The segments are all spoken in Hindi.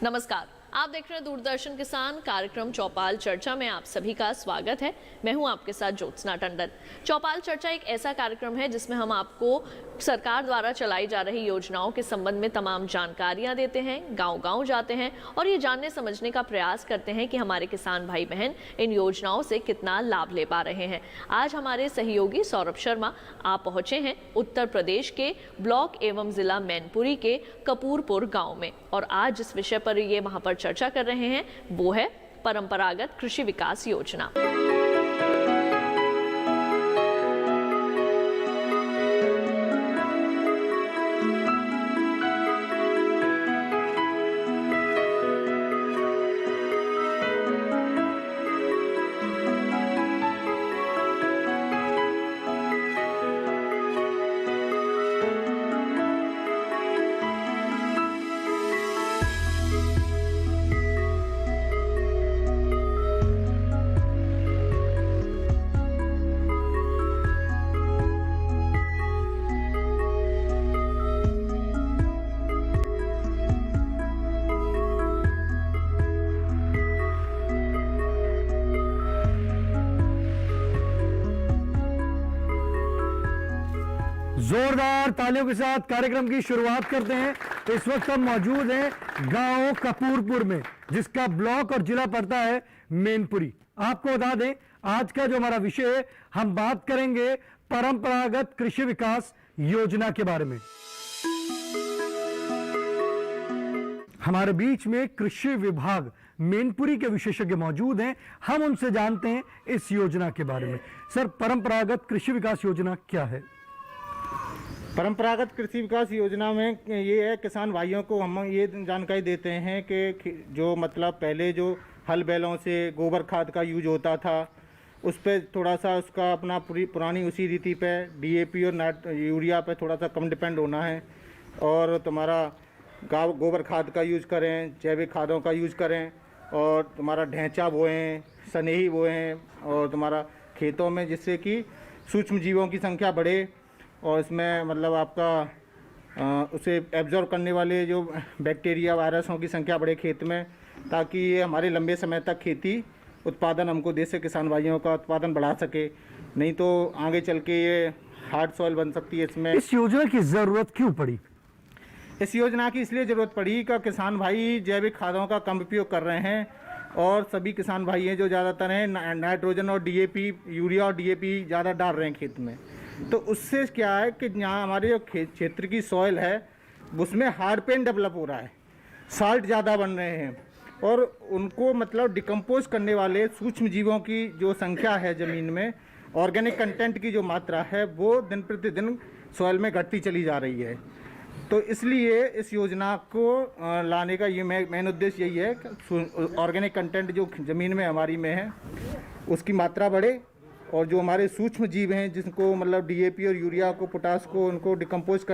नमस्कार, आप देख रहे हैं दूरदर्शन किसान कार्यक्रम चौपाल चर्चा में आप सभी का स्वागत है। मैं हूं आपके साथ ज्योत्सना टंडन। चौपाल चर्चा एक ऐसा कार्यक्रम है जिसमें हम आपको सरकार द्वारा चलाई जा रही योजनाओं के संबंध में तमाम जानकारियां देते हैं, गांव-गांव जाते हैं और ये जानने समझने का प्रयास करते हैं कि हमारे किसान भाई बहन इन योजनाओं से कितना लाभ ले पा रहे हैं। आज हमारे सहयोगी सौरभ शर्मा आप पहुंचे हैं उत्तर प्रदेश के ब्लॉक एवं जिला मैनपुरी के कपूरपुर गाँव में और आज जिस विषय पर ये वहां पर चर्चा कर रहे हैं वो है परंपरागत कृषि विकास योजना। जोरदार तालियों के साथ कार्यक्रम की शुरुआत करते हैं। इस वक्त हम मौजूद हैं गांव कपूरपुर में, जिसका ब्लॉक और जिला पड़ता है मैनपुरी। आपको बता दें आज का जो हमारा विषय है, हम बात करेंगे परंपरागत कृषि विकास योजना के बारे में। हमारे बीच में कृषि विभाग मैनपुरी के विशेषज्ञ मौजूद हैं, हम उनसे जानते हैं इस योजना के बारे में। सर, परंपरागत कृषि विकास योजना क्या है? परंपरागत कृषि विकास योजना में ये है, किसान भाइयों को हम ये जानकारी देते हैं कि जो मतलब पहले जो हल बैलों से गोबर खाद का यूज होता था, उस पर थोड़ा सा उसका अपना पुरानी उसी रीति पे डीएपी और यूरिया पे थोड़ा सा कम डिपेंड होना है और तुम्हारा गोबर खाद का यूज करें, जैविक खादों का यूज करें और तुम्हारा ढैंचा बोएं, सनेही बोएं और तुम्हारा खेतों में, जिससे कि सूक्ष्म जीवों की संख्या बढ़े और इसमें मतलब आपका उसे एब्जॉर्ब करने वाले जो बैक्टीरिया वायरसों की संख्या बढ़े खेत में, ताकि ये हमारे लंबे समय तक खेती उत्पादन हमको दे सके, किसान भाइयों का उत्पादन बढ़ा सके। नहीं तो आगे चल के ये हार्ड सॉइल बन सकती है। इसमें इस योजना की ज़रूरत क्यों पड़ी? इस योजना की इसलिए ज़रूरत पड़ी कि किसान भाई जैविक खादों का कम उपयोग कर रहे हैं और सभी किसान भाई हैं जो ज़्यादातर हैं नाइट्रोजन और डीएपी, यूरिया और डीएपी ज़्यादा डाल रहे हैं खेत में। तो उससे क्या है कि यहाँ हमारे जो क्षेत्र की सॉइल है उसमें हार्ड पेन डेवलप हो रहा है, साल्ट ज़्यादा बन रहे हैं और उनको मतलब डिकम्पोज करने वाले सूक्ष्म जीवों की जो संख्या है ज़मीन में, ऑर्गेनिक कंटेंट की जो मात्रा है वो दिन प्रतिदिन सॉइल में घटती चली जा रही है। तो इसलिए इस योजना को लाने का ये मेन उद्देश्य यही है कि ऑर्गेनिक कंटेंट जो ज़मीन में हमारी में है उसकी मात्रा बढ़े और जो हमारे सूक्ष्म जीव हैं जिनको मतलब डीएपी और यूरिया को, पोटास को, उनको डिकम्पोज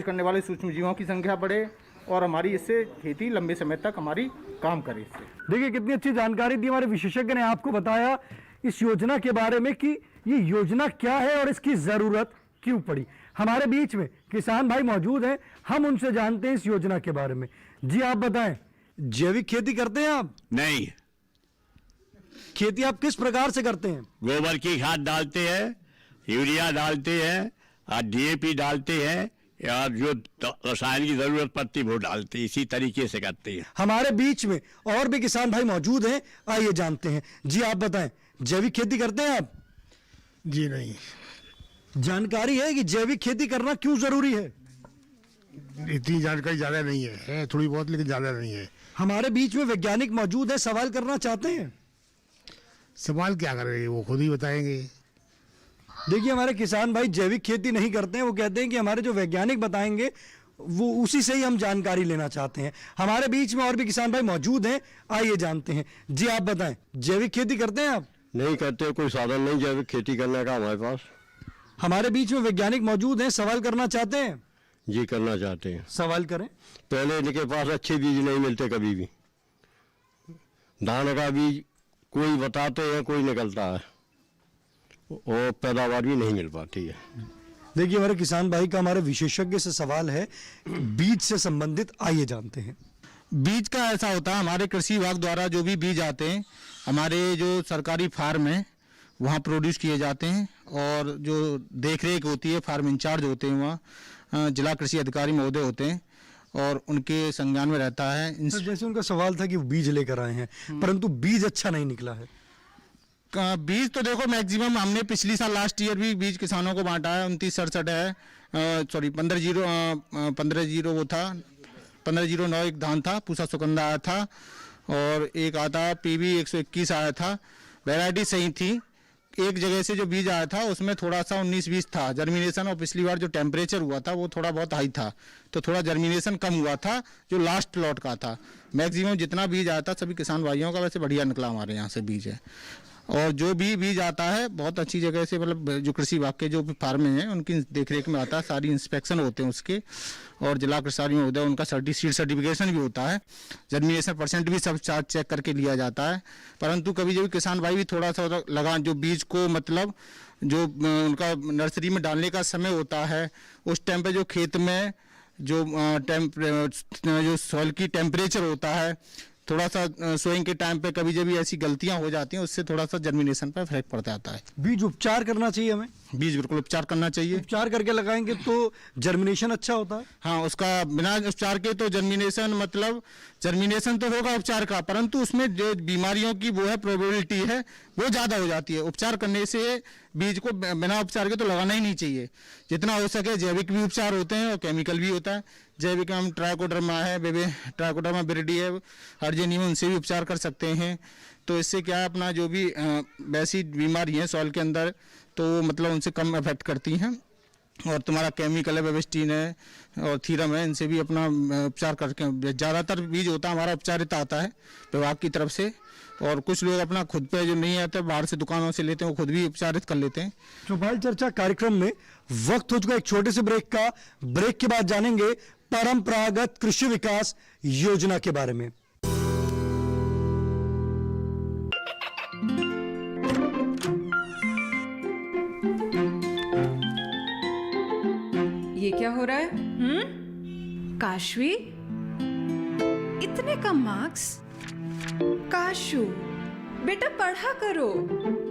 करने वाले सूक्ष्म जीवों की संख्या बढ़े और हमारी इससे खेती लंबे समय तक हमारी काम करे। इससे देखिए कितनी अच्छी जानकारी दी हमारे विशेषज्ञ ने आपको बताया इस योजना के बारे में कि ये योजना क्या है और इसकी ज़रूरत क्यों पड़ी। हमारे बीच में किसान भाई मौजूद हैं, हम उनसे जानते हैं इस योजना के बारे में। जी आप बताएं, जैविक खेती करते हैं आप? नहीं। खेती आप किस प्रकार से करते हैं? गोबर की खाद डालते हैं, यूरिया डालते हैं और डीएपी डालते हैं और जो रसायन की जरूरत पड़ती वो डालते हैं, इसी तरीके से करते हैं। हमारे बीच में और भी किसान भाई मौजूद हैं, आइए जानते हैं। जी आप बताएं, जैविक खेती करते हैं आप? जी नहीं। जानकारी है कि जैविक खेती करना क्यों जरूरी है? इतनी जानकारी ज़्यादा नहीं है थोड़ी बहुत, लेकिन ज़्यादा नहीं है। हमारे बीच में वैज्ञानिक मौजूद है, सवाल करना चाहते हैं। सवाल क्या करेंगे वो खुद ही बताएंगे। देखिए हमारे किसान भाई जैविक खेती नहीं करते हैं, वो कहते हैं कि हमारे जो वैज्ञानिक बताएंगे वो उसी से ही हम जानकारी लेना चाहते हैं। हमारे बीच में और भी किसान भाई मौजूद हैं, आइए जानते हैं। जी आप बताएं, जैविक खेती करते हैं आप? नहीं करते, कोई साधन नहीं जैविक खेती करने का हमारे पास। हमारे बीच में वैज्ञानिक मौजूद हैं, सवाल करना चाहते हैं? जी करना चाहते हैं। सवाल करें। पहले इनके पास अच्छे बीज नहीं मिलते, कभी भी धान का बीज कोई बताते हैं, कोई निकलता है और पैदावार भी नहीं मिल पाती है। देखिए हमारे किसान भाई का हमारे विशेषज्ञ से सवाल है बीज से संबंधित, आइए जानते हैं। बीज का ऐसा होता है, हमारे कृषि विभाग द्वारा जो भी बीज आते हैं हमारे जो सरकारी फार्म है वहाँ प्रोड्यूस किए जाते हैं, और जो देख रेख होती है फार्म इंचार्ज होते हैं वहाँ जिला कृषि अधिकारी महोदय होते हैं और उनके संज्ञान में रहता है। सर, जैसे उनका सवाल था कि वो बीज लेकर आए हैं परंतु बीज अच्छा नहीं निकला है। बीज तो देखो मैक्सिमम हमने पिछली साल लास्ट ईयर भी बीज किसानों को बांटा है, 2967 है, सॉरी 15-0 वो था, 1509 एक धान था, पूसा सुगंधा आया था, और एक आता PB 121 आया था। वैरायटी सही थी। एक जगह से जो बीज आया था उसमें थोड़ा सा 19-20 था जर्मिनेशन, और पिछली बार जो टेम्परेचर हुआ था वो थोड़ा बहुत हाई था, तो थोड़ा जर्मिनेशन कम हुआ था जो लास्ट प्लॉट का था। मैक्सिमम जितना बीज आया था सभी किसान भाइयों का वैसे बढ़िया निकला हमारे यहाँ से बीज है। और जो भी बीज आता है बहुत अच्छी जगह से, मतलब जो कृषि विभाग के जो फार्म हैं उनकी देखरेख में आता है, सारी इंस्पेक्शन होते हैं उसके, और जिला कृषि महोदय उनका सीड सर्टिफिकेशन भी होता है, जर्मिनेशन परसेंट भी सब चेक करके लिया जाता है। परंतु कभी जब किसान भाई भी थोड़ा सा लगा जो बीज को, मतलब जो उनका नर्सरी में डालने का समय होता है उस टाइम पे जो खेत में जो जो सॉइल की टेम्परेचर होता है, थोड़ा सा सोइंग के टाइम पे कभी जब ऐसी गलतियां हो जाती हैं उससे थोड़ा सा जर्मिनेशन पर फर्क पड़ जाता है। बीज उपचार करना चाहिए हमें। बीज बिल्कुल उपचार करना चाहिए। उपचार करके लगाएंगे तो जर्मिनेशन अच्छा होता है। हाँ, उसका बिना उपचार के तो जर्मिनेशन, मतलब जर्मिनेशन तो होगा उपचार का, परंतु उसमें जो बीमारियों की वो है प्रोबेबिलिटी है वो ज़्यादा हो जाती है। उपचार करने से बीज को बिना उपचार के तो लगाना ही नहीं चाहिए। जितना हो सके जैविक भी उपचार होते हैं और केमिकल भी होता है। जैविक में हम ट्राइकोडर्मा है, ट्राइकोडर्मा विरिडी है, अर्जेनियम, उनसे भी उपचार कर सकते हैं। तो इससे क्या है, अपना जो भी वैसी बीमारी है सॉइल के अंदर तो मतलब उनसे कम अफेक्ट करती हैं। और तुम्हारा केमिकल है, वेबस्टीन है और थीरम है, इनसे भी अपना उपचार करके, ज़्यादातर बीज होता है हमारा उपचारित आता है विभाग की तरफ से, और कुछ लोग अपना खुद पे जो नहीं आते बाहर से दुकानों से लेते हैं वो खुद भी उपचारित कर लेते हैं। चौपाल चर्चा कार्यक्रम में वक्त हो चुका एक छोटे से ब्रेक का। ब्रेक के बाद जानेंगे परंपरागत कृषि विकास योजना के बारे में। ये क्या हो रहा है? काशवी, इतने कम मार्क्स? काशू बेटा पढ़ा करो,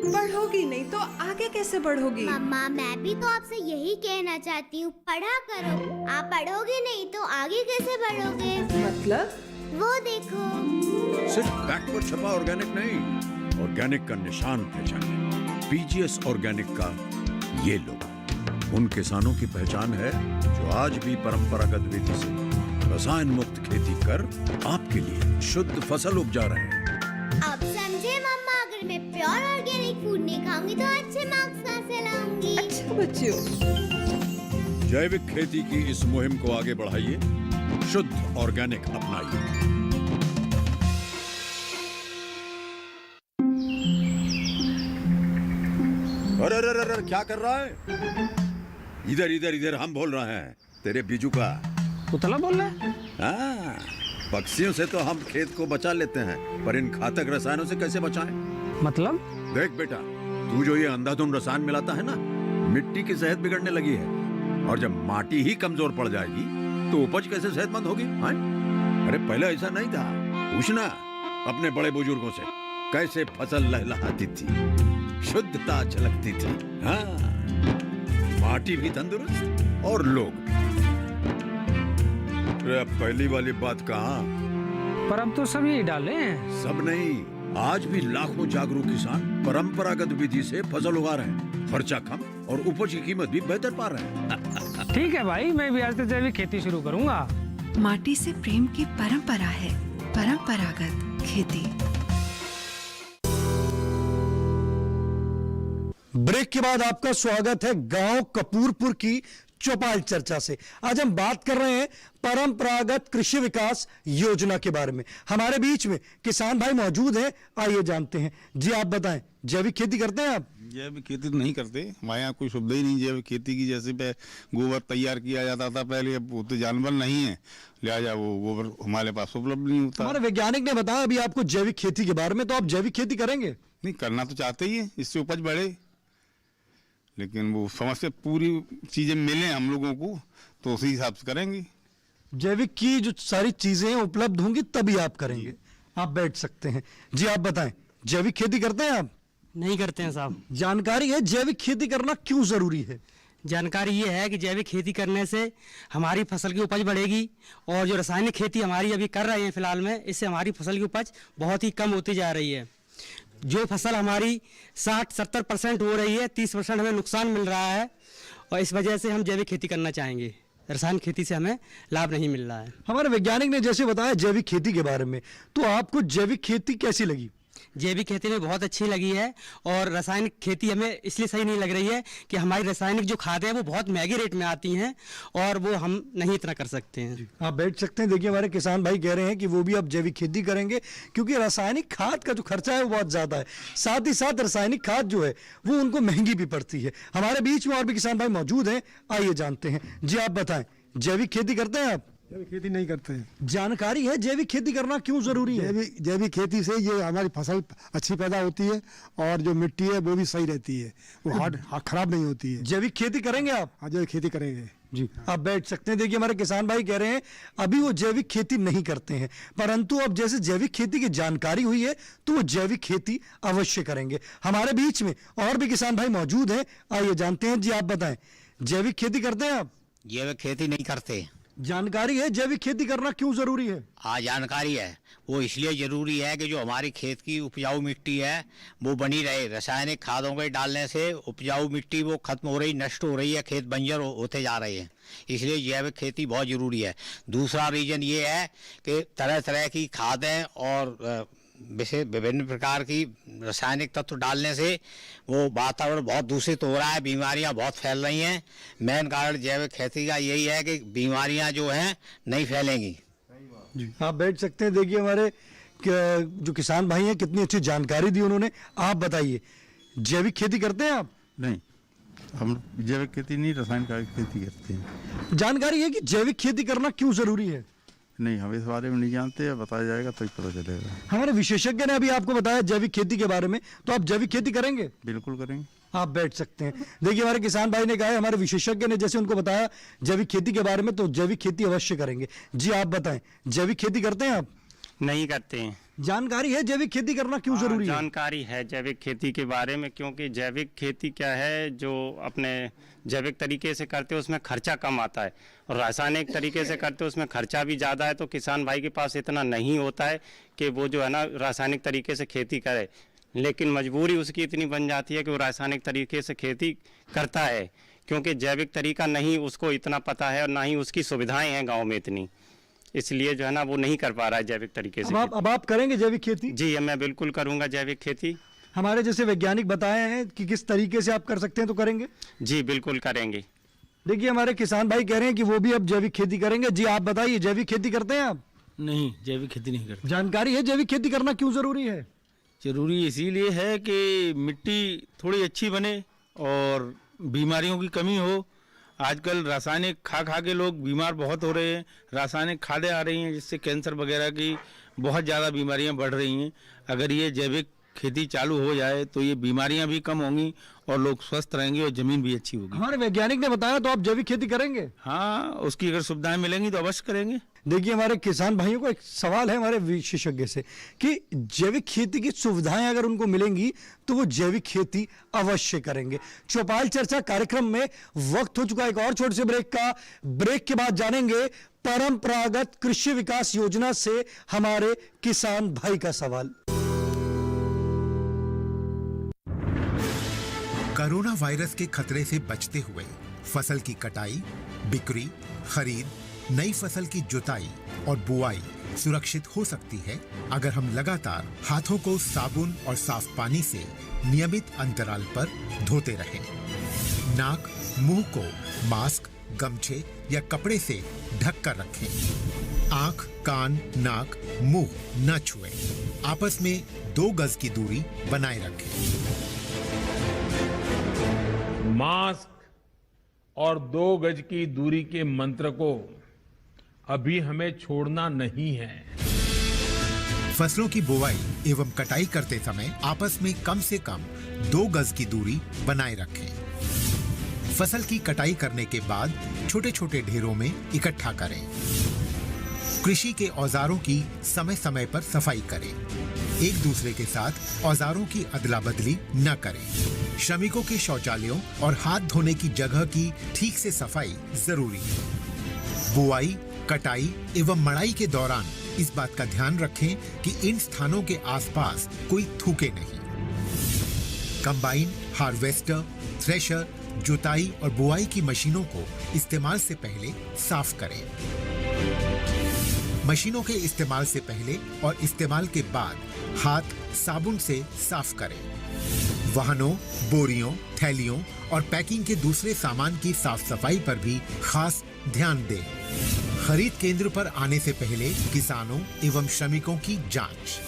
पढ़ोगी नहीं तो आगे कैसे बढ़ोगी? मम्मा, मैं भी तो आपसे यही कहना चाहती हूँ, पढ़ा करो। आप पढ़ोगे नहीं तो आगे कैसे बढ़ोगे? मतलब? वो देखो, सिर्फ बैक पर छपा ऑर्गेनिक नहीं, ऑर्गेनिक का निशान पहचाने। PGS ऑर्गेनिक का ये लो, उन किसानों की पहचान है जो आज भी परंपरागत विधि से रसायन मुक्त खेती कर आपके लिए शुद्ध फसल उपजा रहे हैं। अब समझे मम्मा, अगर मैं प्योर ऑर्गेनिक फूड नहीं खाऊंगी तो अच्छे मार्क्स कहाँ से लाऊंगी? अच्छा बच्चों, जैविक खेती की इस मुहिम को आगे बढ़ाइए, शुद्ध ऑर्गेनिक अपनाइए। अरे अरे अरे, क्या कर रहा है? इधर इधर इधर, हम बोल रहे हैं तेरे बीजू का। पुतला बोल रहा है? हाँ, पक्षियों से तो हम खेत को बचा लेते हैं, पर इन घातक रसायनों से कैसे बचाएं? मतलब? देख बेटा, तू जो ये अंधाधुंध रसायन मिलाता है ना, मिट्टी की सेहत बिगड़ने लगी है, और जब माटी ही कमजोर पड़ जाएगी तो उपज कैसे सेहतमंद होगी? हाँ? अरे पहले ऐसा नहीं था, पूछना अपने बड़े बुजुर्गों से, कैसे फसल लहलहाती थी, शुद्धता झलकती थी। हाँ, माटी भी तंदुरुस्त और लोग भी। अब पहली वाली बात कहाँ? पर अब तो सभी डाले हैं। सब नहीं, आज भी लाखों जागरूक किसान परंपरागत विधि से फसल उगा रहे हैं, खर्चा कम और उपज की कीमत भी बेहतर पा रहे हैं। ठीक है भाई, मैं भी आज से जैविक खेती शुरू करूंगा। माटी से प्रेम की परंपरा है परंपरागत खेती। ब्रेक के बाद आपका स्वागत है गांव कपूरपुर की चौपाल चर्चा से। आज हम बात कर रहे हैं परंपरागत कृषि विकास योजना के बारे में। हमारे बीच में किसान भाई मौजूद हैं, आइए जानते हैं। जी आप बताएं, जैविक खेती करते हैं आप? जैविक खेती तो नहीं करते, हमारे यहाँ कोई सुविधा ही नहीं जैविक खेती की। जैसे गोबर तैयार किया जाता था पहले, अब वो तो जानवर नहीं है, लिहाजा वो गोबर हमारे पास उपलब्ध नहीं होता। हमारे वैज्ञानिक ने बताया अभी आपको जैविक खेती के बारे में, तो आप जैविक खेती करेंगे? नहीं, करना तो चाहते ही है, इससे उपज बढ़े, लेकिन वो समझ से पूरी चीजें मिले हम लोगों को तो उसी हिसाब से करेंगे। जैविक की जो सारी चीजें उपलब्ध होंगी तभी आप करेंगे। आप बैठ सकते हैं। जी आप बताएं, जैविक खेती करते हैं आप? नहीं करते हैं साहब। जानकारी है जैविक खेती करना क्यों जरूरी है? जानकारी ये है कि जैविक खेती करने से हमारी फसल की उपज बढ़ेगी और जो रासायनिक खेती हमारी अभी कर रहे हैं फिलहाल में, इससे हमारी फसल की उपज बहुत ही कम होती जा रही है। जो फसल हमारी 60-70% हो रही है, 30% हमें नुकसान मिल रहा है और इस वजह से हम जैविक खेती करना चाहेंगे। रासायनिक खेती से हमें लाभ नहीं मिल रहा है। हमारे वैज्ञानिक ने जैसे बताया जैविक खेती के बारे में, तो आपको जैविक खेती कैसी लगी? जैविक खेती में बहुत अच्छी लगी है और रासायनिक खेती हमें इसलिए सही नहीं लग रही है कि हमारी रासायनिक जो खादें हैं वो बहुत महंगे रेट में आती हैं और वो हम नहीं इतना कर सकते हैं। आप बैठ सकते हैं। देखिए हमारे किसान भाई कह रहे हैं कि वो भी अब जैविक खेती करेंगे क्योंकि रासायनिक खाद का जो खर्चा है वो बहुत ज़्यादा है, साथ ही साथ रासायनिक खाद जो है वो उनको महंगी भी पड़ती है। हमारे बीच में और भी किसान भाई मौजूद हैं, आइए जानते हैं। जी आप बताएं, जैविक खेती करते हैं आप? जैविक खेती नहीं करते हैं। जानकारी है जैविक खेती करना क्यों जरूरी है? जैविक खेती से ये हमारी फसल अच्छी पैदा होती है और जो मिट्टी है वो भी सही रहती है, वो हार्ड खराब नहीं होती है। जैविक खेती करेंगे आप? हाँ जैविक खेती करेंगे जी। आप बैठ सकते हैं। देखिए हमारे किसान भाई कह रहे हैं अभी वो जैविक खेती नहीं करते हैं, परंतु अब जैसे जैविक खेती की जानकारी हुई है तो वो जैविक खेती अवश्य करेंगे। हमारे बीच में और भी किसान भाई मौजूद हैं, आइए जानते हैं। जी आप बताएं, जैविक खेती करते हैं आप? जैविक खेती नहीं करते। जानकारी है जैविक खेती करना क्यों जरूरी है? हाँ जानकारी है, वो इसलिए जरूरी है कि जो हमारी खेत की उपजाऊ मिट्टी है वो बनी रहे। रासायनिक खादों के डालने से उपजाऊ मिट्टी वो खत्म हो रही, नष्ट हो रही है, खेत बंजर होते जा रहे हैं, इसलिए जैविक खेती बहुत ज़रूरी है। दूसरा रीज़न ये है कि तरह तरह की खादें और विभिन्न प्रकार की रासायनिक तत्व डालने से वो वातावरण बहुत दूषित हो रहा है, बीमारियां बहुत फैल रही हैं। मेन कारण जैविक खेती का यही है कि बीमारियां जो हैं नहीं फैलेंगी। जी आप बैठ सकते हैं। देखिए हमारे जो किसान भाई हैं कितनी अच्छी जानकारी दी उन्होंने। आप बताइए, जैविक खेती करते हैं आप? नहीं, हम जैविक खेती नहीं, रासायनिक खेती करते हैं। जानकारी है कि जैविक खेती करना क्यों जरूरी है? नहीं, हम इस बारे में नहीं जानते, बताया जाएगा तो ही पता चलेगा। हमारे विशेषज्ञ ने अभी आपको बताया जैविक खेती के बारे में, तो आप जैविक खेती करेंगे? बिल्कुल करेंगे। आप बैठ सकते हैं। देखिए हमारे किसान भाई ने कहा है, हमारे विशेषज्ञ ने जैसे उनको बताया जैविक खेती के बारे में, तो जैविक खेती अवश्य करेंगे। जी आप बताएं, जैविक खेती करते हैं आप? नहीं करते हैं। जानकारी है जैविक खेती करना क्यों जरूरी है? जानकारी है जैविक खेती के बारे में, क्योंकि जैविक खेती क्या है, जो अपने जैविक तरीके से करते हैं उसमें खर्चा कम आता है और रासायनिक तरीके से करते हैं उसमें खर्चा भी ज़्यादा है। तो किसान भाई के पास इतना नहीं होता है कि वो जो है ना रासायनिक तरीके से खेती करे, लेकिन मजबूरी उसकी इतनी बन जाती है कि वो रासायनिक तरीके से खेती करता है, क्योंकि जैविक तरीका नहीं उसको इतना पता है और ना ही उसकी सुविधाएँ हैं गाँव में इतनी, इसलिए जो है ना वो नहीं कर पा रहा है जैविक तरीके से। अब आप करेंगे जैविक खेती? जी मैं बिल्कुल करूंगा जैविक खेती। हमारे जैसे वैज्ञानिक बताए हैं कि किस तरीके से आप कर सकते हैं, तो करेंगे? जी बिल्कुल करेंगे। देखिए हमारे किसान भाई कह रहे हैं कि वो भी अब जैविक खेती करेंगे। जी आप बताइए, जैविक खेती करते हैं आप? नहीं, जैविक खेती नहीं करते। जानकारी है जैविक खेती करना क्यों जरूरी है? जरूरी इसीलिए है कि मिट्टी थोड़ी अच्छी बने और बीमारियों की कमी हो। आजकल रासायनिक खा के लोग बीमार बहुत हो रहे हैं, रासायनिक खादें आ रही हैं जिससे कैंसर वगैरह की बहुत ज़्यादा बीमारियां बढ़ रही हैं। अगर ये जैविक खेती चालू हो जाए तो ये बीमारियां भी कम होंगी और लोग स्वस्थ रहेंगे और ज़मीन भी अच्छी होगी। हमारे वैज्ञानिक ने बताया, तो आप जैविक खेती करेंगे? हाँ, उसकी अगर सुविधाएं मिलेंगी तो अवश्य करेंगे। देखिए हमारे किसान भाइयों को एक सवाल है हमारे विशेषज्ञ से कि जैविक खेती की सुविधाएं अगर उनको मिलेंगी तो वो जैविक खेती अवश्य करेंगे। चौपाल चर्चा कार्यक्रम में वक्त हो चुका है एक और छोटे से ब्रेक का। ब्रेक के बाद जानेंगे परंपरागत कृषि विकास योजना से हमारे किसान भाई का सवाल। कोरोना वायरस के खतरे से बचते हुए फसल की कटाई, बिक्री, खरीद, नई फसल की जुताई और बुआई सुरक्षित हो सकती है अगर हम लगातार हाथों को साबुन और साफ पानी से नियमित अंतराल पर धोते रहें। नाक, मुंह को मास्क, गमछे या कपड़े से ढक कर रखें। आंख, कान, नाक, मुंह न छुएं। आपस में 2 गज की दूरी बनाए रखें। मास्क और 2 गज की दूरी के मंत्र को अभी हमें छोड़ना नहीं है। फसलों की बुवाई एवं कटाई करते समय आपस में कम से कम 2 गज की दूरी बनाए रखें। फसल की कटाई करने के बाद छोटे छोटे ढेरों में इकट्ठा करें। कृषि के औजारों की समय समय पर सफाई करें। एक दूसरे के साथ औजारों की अदला बदली न करें। श्रमिकों के शौचालयों और हाथ धोने की जगह की ठीक से सफाई जरूरी है। बुआई, कटाई एवं मड़ाई के दौरान इस बात का ध्यान रखें कि इन स्थानों के आसपास कोई थूके नहीं। कंबाइन, हार्वेस्टर, थ्रेशर, जुताई और बुआई की मशीनों को इस्तेमाल से पहले साफ करें। मशीनों के इस्तेमाल से पहले और इस्तेमाल के बाद हाथ साबुन से साफ करें। वाहनों, बोरियों, थैलियों और पैकिंग के दूसरे सामान की साफ सफाई पर भी खास ध्यान दें। खरीद केंद्र पर आने से पहले किसानों एवं श्रमिकों की जांच।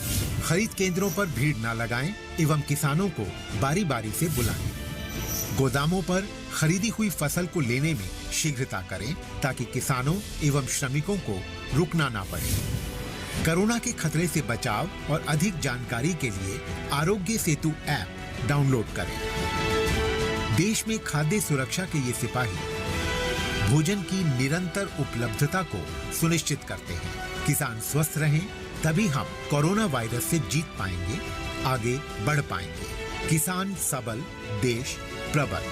खरीद केंद्रों पर भीड़ न लगाएं एवं किसानों को बारी बारी से बुलाएं। गोदामों पर खरीदी हुई फसल को लेने में शीघ्रता करें ताकि किसानों एवं श्रमिकों को रुकना ना पड़े। कोरोना के खतरे से बचाव और अधिक जानकारी के लिए आरोग्य सेतु ऐप डाउनलोड करें। देश में खाद्य सुरक्षा के ये सिपाही भोजन की निरंतर उपलब्धता को सुनिश्चित करते हैं। किसान स्वस्थ रहें तभी हम कोरोना वायरस से जीत पाएंगे, आगे बढ़ पाएंगे। किसान सबल, देश प्रबल।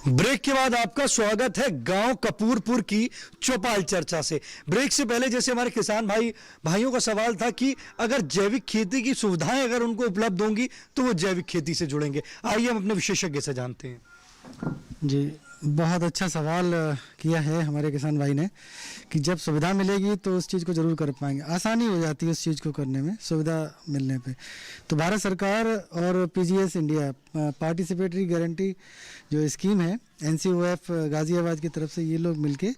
ब्रेक के बाद आपका स्वागत है गांव कपूरपुर की चौपाल चर्चा से। ब्रेक से पहले जैसे हमारे किसान भाइयों का सवाल था कि अगर जैविक खेती की सुविधाएं अगर उनको उपलब्ध होंगी तो वो जैविक खेती से जुड़ेंगे। आइए हम अपने विशेषज्ञ से जानते हैं। जी, बहुत अच्छा सवाल किया है हमारे किसान भाई ने कि जब सुविधा मिलेगी तो उस चीज़ को ज़रूर कर पाएंगे। आसानी हो जाती है उस चीज़ को करने में सुविधा मिलने पे। तो भारत सरकार और पीजीएस इंडिया पार्टिसिपेटरी गारंटी जो स्कीम है NCOF गाजियाबाद की तरफ से ये लोग मिलके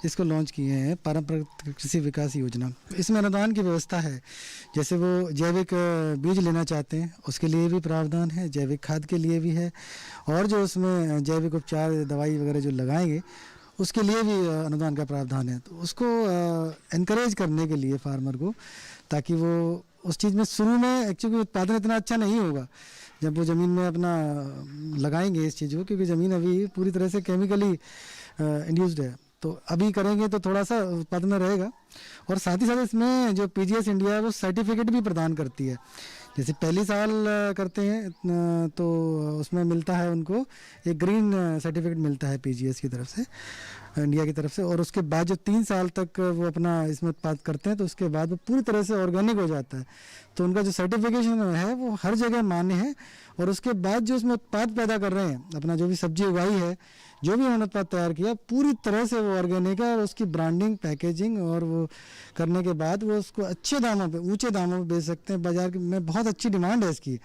इसको लॉन्च किए हैं, पारंपरिक कृषि विकास योजना। इसमें अनुदान की व्यवस्था है। जैसे वो जैविक बीज लेना चाहते हैं उसके लिए भी प्रावधान है, जैविक खाद के लिए भी है, और जो उसमें जैविक उपचार दवाई वगैरह जो लगाएंगे उसके लिए भी अनुदान का प्रावधान है। तो उसको एनकरेज करने के लिए फार्मर को, ताकि वो उस चीज़ में शुरू में एक्चुअली उत्पादन इतना अच्छा नहीं होगा जब वो ज़मीन में अपना लगाएंगे इस चीज़ को, क्योंकि ज़मीन अभी पूरी तरह से केमिकली इंड्यूस्ड है। तो अभी करेंगे तो थोड़ा सा उत्पादन रहेगा। और साथ ही साथ इसमें जो पीजीएस इंडिया है वो सर्टिफिकेट भी प्रदान करती है। जैसे पहली साल करते हैं तो उसमें मिलता है उनको एक ग्रीन सर्टिफिकेट मिलता है पीजीएस की तरफ से, इंडिया की तरफ से। और उसके बाद जो 3 साल तक वो अपना इसमें उत्पाद करते हैं तो उसके बाद वो पूरी तरह से ऑर्गेनिक हो जाता है। तो उनका जो सर्टिफिकेशन है वो हर जगह मान्य है। और उसके बाद जो उसमें उत्पाद पैदा कर रहे हैं, अपना जो भी सब्जी उगाई है, जो भी उन्होंने उत्पाद तैयार किया, पूरी तरह से वो ऑर्गेनिक है। और उसकी ब्रांडिंग, पैकेजिंग और वो करने के बाद वो उसको अच्छे दामों पे, ऊंचे दामों पे बेच सकते हैं। बाजार में बहुत अच्छी डिमांड है इसकी।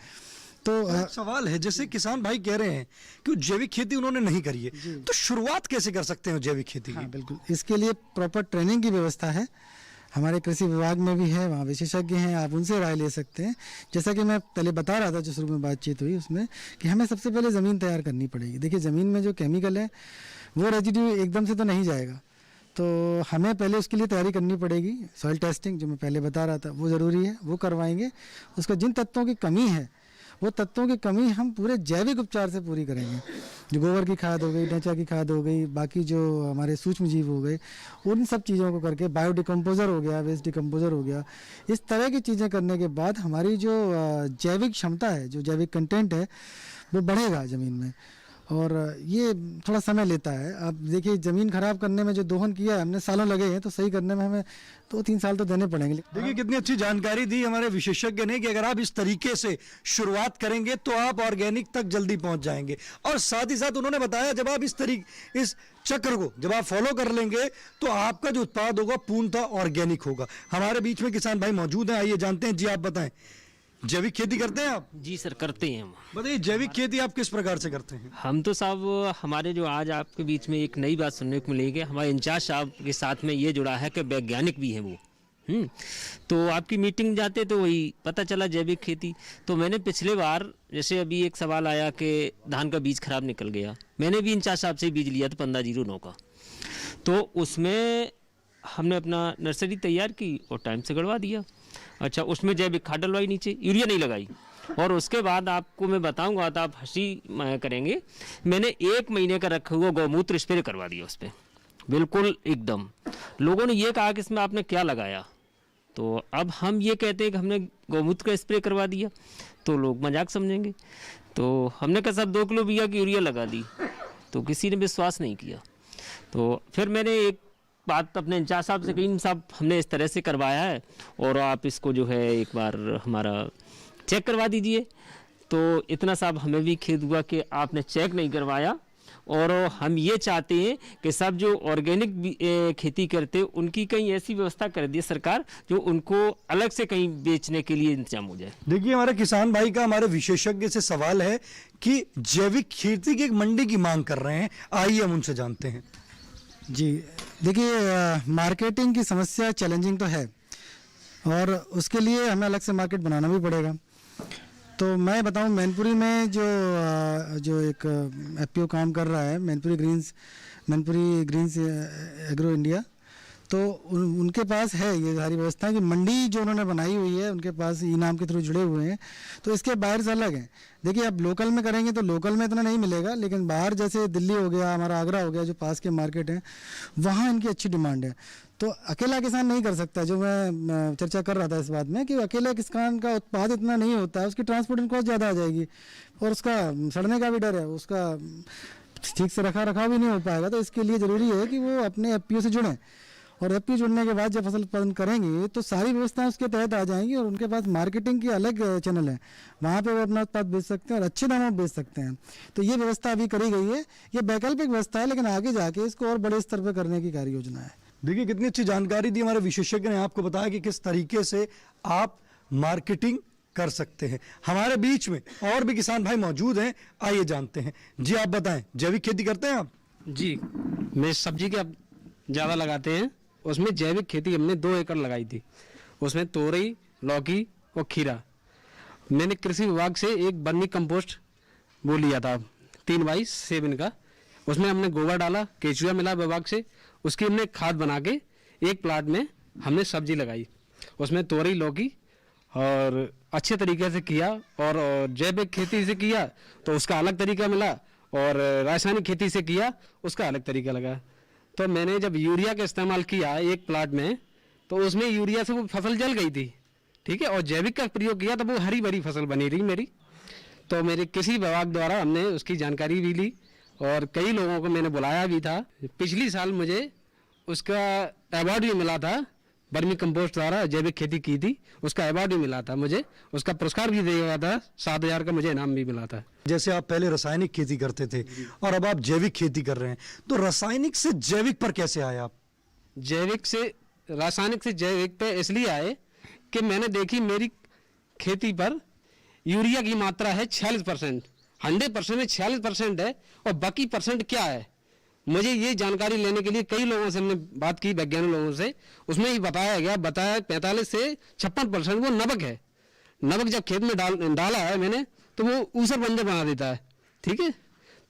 तो एक सवाल है, जैसे किसान भाई कह रहे हैं कि जैविक खेती उन्होंने नहीं करी है, तो शुरुआत कैसे कर सकते हैं जैविक खेती की? बिल्कुल, इसके लिए प्रॉपर ट्रेनिंग की व्यवस्था है। हमारे कृषि विभाग में भी है, वहाँ विशेषज्ञ हैं, आप उनसे राय ले सकते हैं। जैसा कि मैं पहले बता रहा था जो शुरू में बातचीत हुई उसमें, कि हमें सबसे पहले ज़मीन तैयार करनी पड़ेगी। देखिए, ज़मीन में जो केमिकल है वो रेजिड्यू एकदम से तो नहीं जाएगा, तो हमें पहले उसके लिए तैयारी करनी पड़ेगी। सॉइल टेस्टिंग जो मैं पहले बता रहा था वो ज़रूरी है, वो करवाएंगे। उसका जिन तत्वों की कमी है वो तत्वों की कमी हम पूरे जैविक उपचार से पूरी करेंगे। जो गोबर की खाद हो गई, ढांचा की खाद हो गई, बाकी जो हमारे सूक्ष्म जीव हो गए, उन सब चीज़ों को करके, बायो डिकम्पोजर हो गया, वेस्ट डिकम्पोजर हो गया, इस तरह की चीज़ें करने के बाद हमारी जो जैविक क्षमता है, जो जैविक कंटेंट है, वो बढ़ेगा ज़मीन में। और ये थोड़ा समय लेता है। अब देखिए, ज़मीन खराब करने में जो दोहन किया है हमने, सालों लगे हैं, तो सही करने में हमें 2-3 साल तो देने पड़ेंगे। देखिए कितनी अच्छी जानकारी दी हमारे विशेषज्ञ ने कि अगर आप इस तरीके से शुरुआत करेंगे तो आप ऑर्गेनिक तक जल्दी पहुंच जाएंगे। और साथ ही साथ उन्होंने बताया जब आप इस चक्र को जब आप फॉलो कर लेंगे तो आपका जो उत्पाद होगा पूर्णतः ऑर्गेनिक होगा। हमारे बीच में किसान भाई मौजूद हैं, आइए जानते हैं। जी, आप बताएं, जैविक खेती करते हैं आप? जी सर, करते हैं हम। बताइए, जैविक खेती आप किस प्रकार से करते हैं? हम तो साहब, हमारे जो आज आपके बीच में एक नई बात सुनने को मिलेगी, हमारे इंचार्ज साहब के साथ में ये जुड़ा है कि वैज्ञानिक भी हैं वो। तो आपकी मीटिंग जाते तो वही पता चला जैविक खेती। तो मैंने पिछले बार, जैसे अभी एक सवाल आया कि धान का बीज खराब निकल गया, मैंने भी इंचार्ज साहब से बीज लिया था 1509 का। तो उसमें हमने अपना नर्सरी तैयार की और टाइम से गड़वा दिया। अच्छा, उसमें जैविक खाद डलवाई, नीचे यूरिया नहीं लगाई। और उसके बाद आपको मैं बताऊंगा तो आप हंसी करेंगे, मैंने 1 महीने का रखा हुआ गौमूत्र स्प्रे करवा दिया उस पर, बिल्कुल एकदम। लोगों ने ये कहा कि इसमें आपने क्या लगाया, तो अब हम ये कहते हैं कि हमने गौमूत्र का स्प्रे करवा दिया तो लोग मजाक समझेंगे। तो हमने कहा साहब 2 किलो बिया की यूरिया लगा दी, तो किसी ने विश्वास नहीं किया। तो फिर मैंने एक बात अपने इंचार्ज साहब से कही, साहब हमने इस तरह से करवाया है और आप इसको जो है एक बार हमारा चेक करवा दीजिए। तो इतना साहब हमें भी खेद हुआ कि आपने चेक नहीं करवाया, और हम ये चाहते हैं कि सब जो ऑर्गेनिक खेती करते उनकी कहीं ऐसी व्यवस्था कर दी सरकार जो उनको अलग से कहीं बेचने के लिए इंतजाम हो जाए। देखिए हमारे किसान भाई का हमारे विशेषज्ञ से सवाल है कि जैविक खेती की एक मंडी की मांग कर रहे हैं, आइए हम उनसे जानते हैं। जी देखिए, मार्केटिंग की समस्या चैलेंजिंग तो है और उसके लिए हमें अलग से मार्केट बनाना भी पड़ेगा। तो मैं बताऊं, मैनपुरी में जो एक एफपीओ काम कर रहा है, मैनपुरी ग्रीन्स एग्रो इंडिया, तो उनके पास है ये सारी व्यवस्था कि मंडी जो उन्होंने बनाई हुई है, उनके पास ई नाम के थ्रू जुड़े हुए हैं। तो इसके बाहर से अलग है। देखिए अब लोकल में करेंगे तो लोकल में इतना नहीं मिलेगा, लेकिन बाहर जैसे दिल्ली हो गया, हमारा आगरा हो गया, जो पास के मार्केट हैं, वहाँ इनकी अच्छी डिमांड है। तो अकेला किसान नहीं कर सकता। जो मैं चर्चा कर रहा था इस बात में कि अकेले किसान का उत्पाद इतना नहीं होता है, उसकी ट्रांसपोर्टिंग कॉस्ट ज़्यादा आ जाएगी और उसका सड़ने का भी डर है, उसका ठीक से रखा भी नहीं हो पाएगा। तो इसके लिए ज़रूरी है कि वो अपने एफपीओ से जुड़ें, और एफपीओ जुड़ने के बाद जब फसल उत्पादन करेंगे तो सारी व्यवस्थाएं उसके तहत आ जाएंगी और उनके पास मार्केटिंग की अलग चैनल है, वहाँ पे वो अपना उत्पाद बेच सकते हैं और अच्छे दामों में बेच सकते हैं। तो ये व्यवस्था अभी करी गई है, ये वैकल्पिक व्यवस्था है, लेकिन आगे जाके इसको और बड़े स्तर पर करने की कार्य योजना है। देखिए कितनी अच्छी जानकारी दी हमारे विशेषज्ञ ने, आपको बताया कि किस तरीके से आप मार्केटिंग कर सकते हैं। हमारे बीच में और भी किसान भाई मौजूद हैं, आइए जानते हैं। जी आप बताएं, जैविक खेती करते हैं आप? जी, मैं सब्जी के ज़्यादा लगाते हैं, उसमें जैविक खेती हमने 2 एकड़ लगाई थी। उसमें तोरई, लौकी और खीरा। मैंने कृषि विभाग से एक बर्मी कंपोस्ट वो लिया था 3x7 का, उसमें हमने गोबर डाला, केचुआ मिला विभाग से, उसकी हमने खाद बना के एक प्लाट में हमने सब्जी लगाई। उसमें तोरई, लौकी और अच्छे तरीके से किया, और जैविक खेती से किया तो उसका अलग तरीका मिला, और रासायनिक खेती से किया उसका अलग तरीका लगा। तो मैंने जब यूरिया का इस्तेमाल किया एक प्लाट में, तो उसमें यूरिया से वो फसल जल गई थी, ठीक है, और जैविक का प्रयोग किया तो वो हरी भरी फसल बनी रही मेरी। तो मेरे कृषि विभाग द्वारा हमने उसकी जानकारी भी ली और कई लोगों को मैंने बुलाया भी था। पिछली साल मुझे उसका अवार्ड भी मिला था, बर्मी कंपोस्ट द्वारा जैविक खेती की थी, उसका अवार्ड भी मिला था मुझे, उसका पुरस्कार भी दिया गया था, 7,000 का मुझे इनाम भी मिला था। जैसे आप पहले रासायनिक खेती करते थे और अब आप जैविक खेती कर रहे हैं, तो रासायनिक से जैविक पर कैसे आए आप? जैविक से रासायनिक से जैविक पे इसलिए आए कि मैंने देखी मेरी खेती पर यूरिया की मात्रा है 46%, 100% में 46% है, और बाकी परसेंट क्या है। मुझे ये जानकारी लेने के लिए कई लोगों से हमने बात की, वैज्ञानिक लोगों से, उसमें ही बताया 45 से 56% वो नमक है। नमक जब खेत में डाला है मैंने, तो वो ऊसर बंजर बना देता है, ठीक है,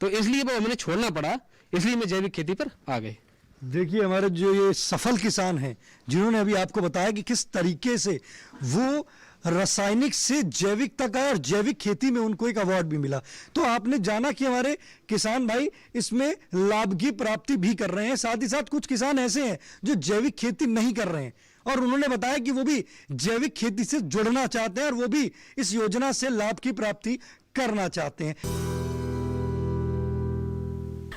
तो इसलिए वो हमें छोड़ना पड़ा, इसलिए मैं जैविक खेती पर आ गए। देखिए हमारे जो ये सफल किसान हैं, जिन्होंने अभी आपको बताया कि किस तरीके से वो रासायनिक से जैविक तक आए और जैविक खेती में उनको एक अवार्ड भी मिला, तो आपने जाना कि हमारे किसान भाई इसमें लाभ की प्राप्ति भी कर रहे हैं। साथ ही साथ कुछ किसान ऐसे हैं जो जैविक खेती नहीं कर रहे हैं, और उन्होंने बताया कि वो भी जैविक खेती से जुड़ना चाहते हैं और वो भी इस योजना से लाभ की प्राप्ति करना चाहते हैं।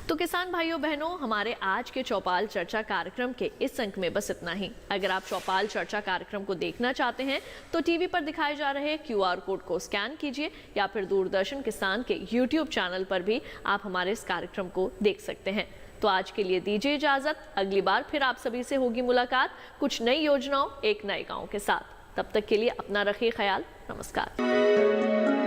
तो किसान भाइयों बहनों, हमारे आज के चौपाल चर्चा कार्यक्रम के इस अंक में बस इतना ही। अगर आप चौपाल चर्चा कार्यक्रम को देखना चाहते हैं तो टीवी पर दिखाए जा रहे QR कोड को स्कैन कीजिए, या फिर दूरदर्शन किसान के YouTube चैनल पर भी आप हमारे इस कार्यक्रम को देख सकते हैं। तो आज के लिए दीजिए इजाजत, अगली बार फिर आप सभी से होगी मुलाकात कुछ नई योजनाओं, एक नए गाँव के साथ। तब तक के लिए अपना रखिए ख्याल। नमस्कार।